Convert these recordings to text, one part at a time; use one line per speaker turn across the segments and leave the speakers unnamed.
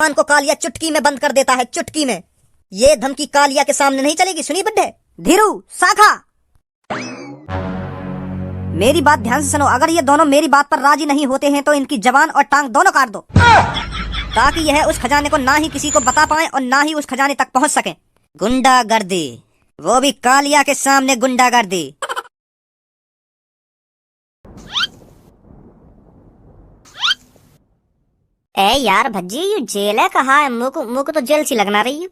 जबान को कालिया चुटकी में बंद कर देता है, चुटकी में। ये धमकी कालिया के सामने नहीं चलेगी, सुनी बुड्ढे? धीरू, शाखा, मेरी बात ध्यान से सुनो। अगर ये दोनों मेरी बात पर राजी नहीं होते हैं तो इनकी जबान और टांग दोनों काट दो, ताकि यह उस खजाने को ना ही किसी को बता पाए और ना ही उस खजाने तक पहुंच सके। गुंडागर्दी, वो भी कालिया के सामने गुंडागर्दी।
ए यार भज्जी, ये जेल है कहाँ है? मुँह को तो जेल सी लगना रही है।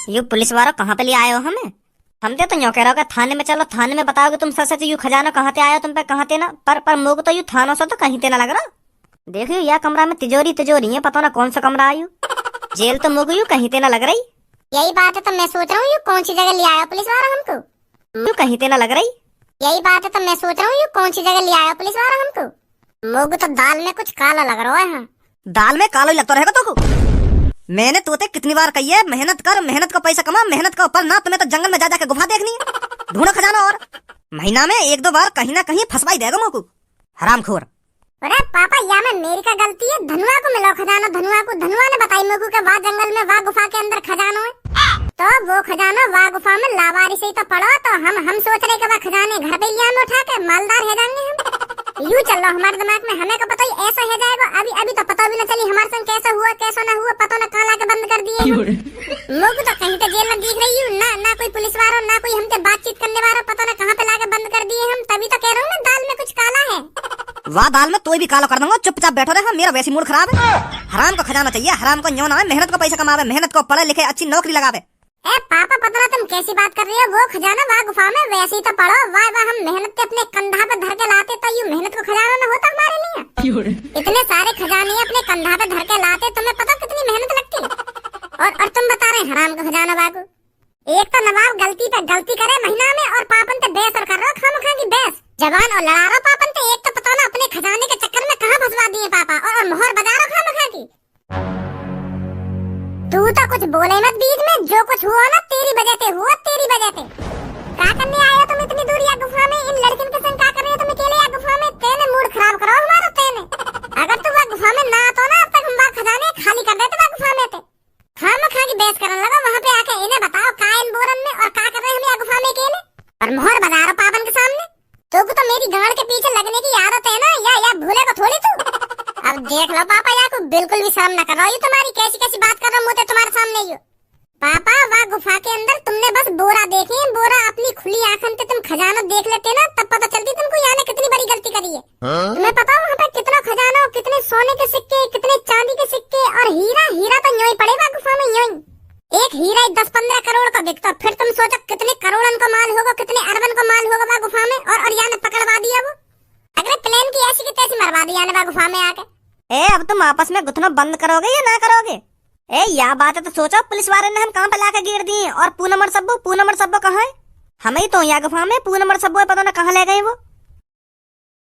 ये पुलिस वालों कहाँ पे ले आए हो हमें? हम तो यूँ कह रहे हो थाने में चलो, थाने में बताओगे तुम सच सच यू खजाना कहाँ से आया हो, तुम पे कहाँ थे ना। पर मुँह को तो यू थानों से तो कहीं ते ना लग रहा। देखियो यह कमरा में तिजोरी है, पता ना कौन सा कमरा आयु। जेल तो मुँह को यू कहीं ते ना लग रही।
यही बात है तो मैं सोच रहा हूँ, यू कौन सी जगह ले आया पुलिस वाला हमको?
यू कहीं ते ना लग रही।
यही बात है तो मैं सोच रहा हूँ, यू कौन सी जगह ले आया पुलिस वाला हमको? मुँह तो दाल में कुछ काला लग रहा है।
दाल में कालो ही लगता रहेगा तो को। मैंने तोते कितनी बार कही है, मेहनत कर, मेहनत का पैसा कमा, मेहनत का ऊपर ना। तुम्हें तो जंगल में जा जाके गुफा देखनी है, ढूंढो खजाना, और महीना में 1-2 बार कहीं ना कहीं फंसवाई देगा मुँह को, हरामखोर।
अरे पापा, या में मेरी का गलती है? धनुआ को मिलो खजाना, धनुआ ने बताई मुझको कि वहाँ जंगल में, वहाँ गुफा के अंदर खजाना है। तो वो खजाना वहाँ गुफा में लावारी से ही तो पड़ो। तो हम सोच रहे कि वह खजाने घर पे लिया में उठा के मालदार है जाएंगे हम। यूं चल रहा हमारे दिमाग में, हमें को पता ही ऐसा है जाएगा। अभी तो पता भी न चली हमारे संग कैसा हुआ कैसा ना हुआ, पता न काला के बंद कर दिए। लोग तो कहीं तो जेल में दिख रही हूँ ना कोई पुलिस वाला, ना कोई हमसे बातचीत करने वाला, पता न कहाँ पे लाके बंद कर दिए हम। तभी तो कह रहा हूँ ना, दाल में कुछ काला है।
वाह, दाल में तो भी काला कर दूंगा, चुपचाप बैठो रहे। मेरा वैसी मूड खराब है। हराम को खजाना चाहिए, हराम को न्योना है, मेहनत को पैसा कमावे, मेहनत को पढ़े लिखे अच्छी नौकरी लगावे।
ए पापा, पता ना तुम कैसी बात कर रही हो? वो खजाना वहाँ गुफा में वैसे ही तो पड़ो। वाह हम मेहनत के अपने कंधा पे धर के लाते तो ये मेहनत को खजाना न होता हमारे लिए। इतने सारे खजाने अपने कंधा पे धर के लाते, तुम्हें पता कितनी मेहनत लगती। और तुम बता रहे हराम का खजाना बागू। एक तो नवाब गलती पे गलती करे महीना में, और पापन पे बहस और कर रहे हो खामखा की बहस। जवान और लड़ा रहा पापन पे। एक तो पता ना अपने खजाने के चक्कर में कहाँ फंसवा दिए पापा, और मोहर बजा रहा खामखा की। तू तो कुछ बोले मत बीच में, जो कुछ हुआ ना तेरी वजह से हुआ, तेरी वजह से। क्या करने आए हो तुम इतनी दूर या गुफा में? इन लड़कियों के संग क्या कर रहे हो तुम अकेले या गुफा में? तेने मूड खराब करो हमारा तेने। अगर तू वह गुफा में ना आतो ना, अब तक हम वहाँ खजाने खाली कर देते वह गुफा में थे। खामखा की बहस करने लगा वहाँ पे आके। इन्हें बताओ कायन बोरन में, और क्या कर रहे हम यहाँ गुफा में अकेले, और मोहर बजा रहा पापन के सामने। तो मेरी गाड़ के पीछे लगने की आदत है ना, या भूले को थोड़ी तू। अब देख लो पापा, या को बिल्कुल भी शर्म न कर रहा। तुम्हारी कैसी बात कर रहा हूँ मुझे तुम्हारे सामने ही। पापा वहाँ गुफा के अंदर तुमने बस बोरा देखे, बोरा अपनी खुली आंखों से तुम खजाना देख लेते ना, तब पता चलती तुमको यहाँ ने कितनी बड़ी गलती करी है। तुम्हें पता वहाँ पे कितना खजाना, कितने सोने के सिक्के, कितने चांदी के सिक्के, और हीरा तो यूं ही पड़ेगा गुफा में यूं। एक हीरा 10-15 करोड़ का बिकता। फिर तुम सोचो कितने करोड़न का माल होगा, कितने अरबन का माल होगा वहाँ गुफा में। और यहाँ ने पकड़वा दिया वो। अगर प्लेन की ऐसी की तैसी मरवा दिया ने वहाँ गुफा में आके।
अब तुम आपस में गुथना बंद करोगे या ना करोगे? या बात है तो सोचो, पुलिस वाले ने हम कहाँ पे लाके गिर दिए। और पूनम और सब्बो कहाँ है? हमें तो यहाँ गुफा में, पूनम और सब्बो पता ना कहाँ ले गए वो।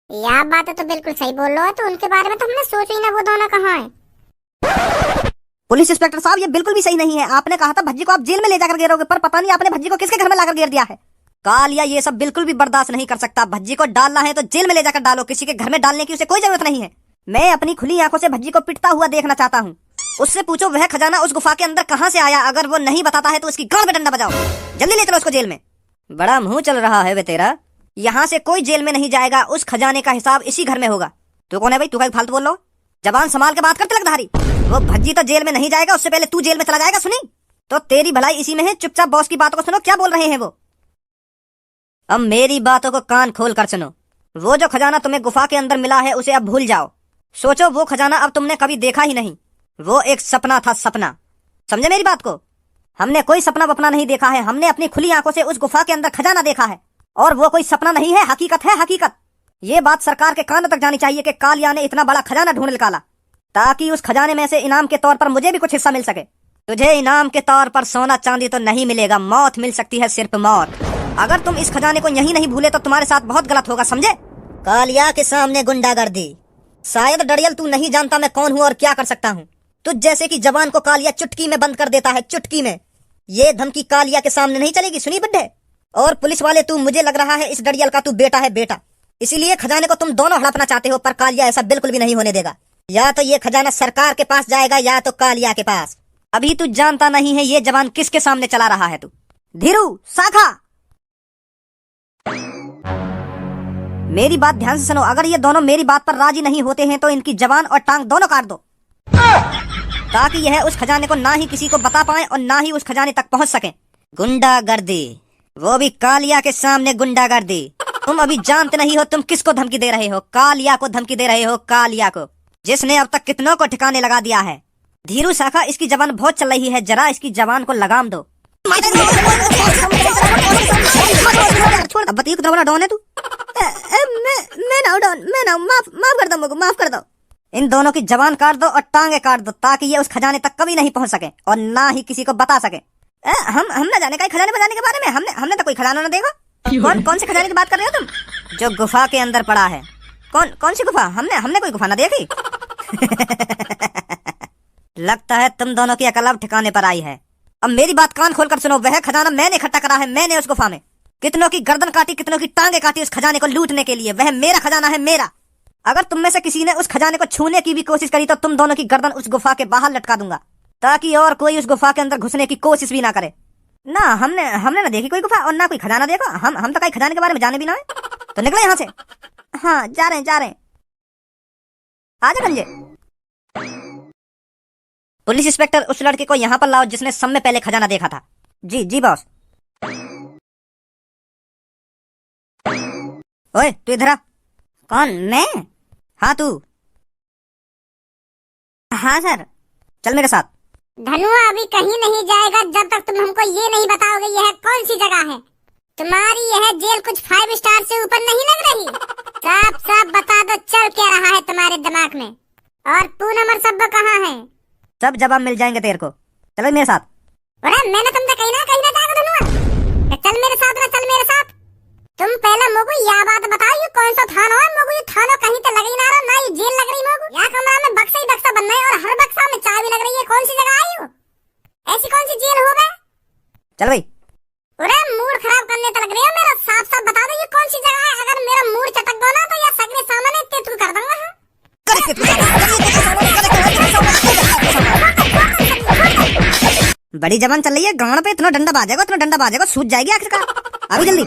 यह बात है तो बिल्कुल सही बोल रहे हो। तो उनके बारे में तो हमने सोचा ही ना, वो दोनों कहाँ है।
पुलिस इंस्पेक्टर साहब, ये बिल्कुल भी सही नहीं है। आपने कहा था भज्जी को आप जेल में ले जाकर गिरोगे, पर पता नहीं आपने भज्जी को किसके घर में लाकर गिर दिया है। कालिया ये सब बिल्कुल भी बर्दाश्त नहीं कर सकता। भज्जी को डालना है तो जेल में ले जाकर डालो, किसी के घर में डालने की उसे कोई जरूरत नहीं है। मैं अपनी खुली आंखों से भज्जी को पिटता हुआ देखना चाहता हूँ। उससे पूछो वह खजाना उस गुफा के अंदर कहाँ से आया। अगर वो नहीं बताता है तो उसकी गांड में डंडा बजाओ। जल्दी ले चलो उसको जेल में। बड़ा मुंह चल रहा है वे तेरा। यहाँ से कोई जेल में नहीं जाएगा, उस खजाने का हिसाब इसी घर में होगा। तू कौन है भाई? तू क्या फालतू बोल लो? जबान संभाल के बात करते लगधारी। वो भज्जी तो जेल में नहीं जाएगा, उससे पहले तू जेल में चला जाएगा। सुनी तो तेरी भलाई इसी में है। चुपचाप बॉस की बातों को सुनो, क्या बोल रहे हैं वो। अब मेरी बातों को कान खोल कर सुनो। वो जो खजाना तुम्हें गुफा के अंदर मिला है उसे अब भूल जाओ। सोचो वो खजाना अब तुमने कभी देखा ही नहीं। वो एक सपना था, सपना। समझे मेरी बात को? हमने कोई सपना वपना नहीं देखा है, हमने अपनी खुली आंखों से उस गुफा के अंदर खजाना देखा है। और वो कोई सपना नहीं है, हकीकत है, हकीकत। ये बात सरकार के कानों तक जानी चाहिए कि कालिया ने इतना बड़ा खजाना ढूंढ निकाला, ताकि उस खजाने में से इनाम के तौर पर मुझे भी कुछ हिस्सा मिल सके। तुझे इनाम के तौर पर सोना चांदी तो नहीं मिलेगा, मौत मिल सकती है, सिर्फ मौत। अगर तुम इस खजाने को यहीं नहीं भूले तो तुम्हारे साथ बहुत गलत होगा, समझे? कालिया के सामने गुंडागर्दी। शायद डरियल तू नहीं जानता मैं कौन हूँ और क्या कर सकता हूँ। तुझ जैसे की जबान को कालिया चुटकी में बंद कर देता है, चुटकी में। ये धमकी कालिया के सामने नहीं चलेगी, सुनी बुड्ढे? और पुलिस वाले तू, मुझे लग रहा है इस डरियल का तू बेटा है, बेटा। इसीलिए खजाने को तुम दोनों हड़पना चाहते हो, पर कालिया ऐसा बिल्कुल भी नहीं होने देगा। या तो ये खजाना सरकार के पास जाएगा या तो कालिया के पास। अभी तू जानता नहीं है ये जवान किसके सामने चला रहा है तू। धीरू, शाखा, मेरी बात ध्यान से सुनो। अगर ये दोनों मेरी बात पर राजी नहीं होते हैं तो इनकी जवान और टांग दोनों काट दो, ताकि यह उस खजाने को ना ही किसी को बता पाए और ना ही उस खजाने तक पहुंच सके। गुंडागर्दी, वो भी कालिया के सामने गुंडागर्दी। तुम अभी जानते नहीं हो तुम किसको धमकी दे रहे हो। कालिया को धमकी दे रहे हो, कालिया को, जिसने अब तक कितनों को ठिकाने लगा दिया है। धीरू, शाखा, इसकी जवान बहुत चल रही है, जरा इसकी जवान को लगाम दो। छोड़, अब बताइए कितना बड़ा डॉन है तू। मैं ना डॉन, मैं ना, माफ कर दो मुझको, माफ कर दो। इन दोनों की जवान काट दो और टांगे काट दो, ताकि ये उस खजाने तक कभी नहीं पहुंच सके और ना ही किसी को बता सके। हम ना जाने का खजाने बजाने के बारे में। हमने तो कोई खजाना ना देखा। कौन से खजाने की बात कर रहे हो तुम? जो गुफा के अंदर पड़ा है। कौन सी गुफा? हमने कोई गुफा ना देखी। लगता है तुम दोनों की अकल अब ठिकाने पर आई है। अब मेरी बात कान खोलकर सुनो। वह खजाना मैंने इकट्ठा करा है। मैंने उस गुफा में कितनों की गर्दन काटी, कितनों की टांगे काटी उस खजाने को लूटने के लिए। वह मेरा खजाना है, मेरा। अगर तुम में से किसी ने उस खजाने को छूने की भी कोशिश करी तो तुम दोनों की गर्दन उस गुफा के बाहर लटका दूंगा, ताकि और कोई उस गुफा के अंदर घुसने की कोशिश भी ना करे। ना हमने ना देखी कोई गुफा और ना कोई खजाना देखा। हम तो कहीं खजाने के बारे में जाने भी ना है। तो निकले यहाँ से। हाँ, जा रहे हैं। आजा गंजे। पुलिस इंस्पेक्टर, उस लड़के को यहाँ पर लाओ जिसने सब में पहले खजाना देखा था। जी बॉस। ओए, तू इधर आ।
कौन, मैं?
हाँ, तू।
हाँ सर।
चल मेरे साथ।
धनुआ अभी कहीं नहीं जाएगा जब तक तुम हमको ये नहीं बताओगे यह कौन सी जगह है। तुम्हारी यह जेल कुछ 5 स्टार से ऊपर नहीं लग रही। साफ बता दो चल क्या रहा है तुम्हारे दिमाग में। और पूनम और सब कहाँ है?
सब जवाब मिल जाएंगे तेरे को। चलो मेरे साथ।
अरे मैंने तुमसे कहीं ना जाएगा धनुआ। चल मेरे साथ। तुम पहले मोगू यह बात बताओ, ये कौन सा थाना है मोगू? ये थाना कहीं तो लग ही ना रहा, ना ये जेल लग रही मोगू। यहाँ कमरा में बक्सा ही बक्सा बन रहा है और हर बक्सा में चाबी लग रही है। कौन सी जगह आई हो? ऐसी कौन सी जेल हो गए?
चल भाई।
अरे मूड खराब करने तो लग रही है मेरा। साफ बता दो ये कौन सी जगह है। अगर मेरा मूड चटक गया ना तो यह सगले सामने तेतू कर दूंगा।
बड़ी जबान चल रही है। गांड पे इतना डंडा बाजेगा, सूझ जाएगी आखिरकार। अभी जल्दी।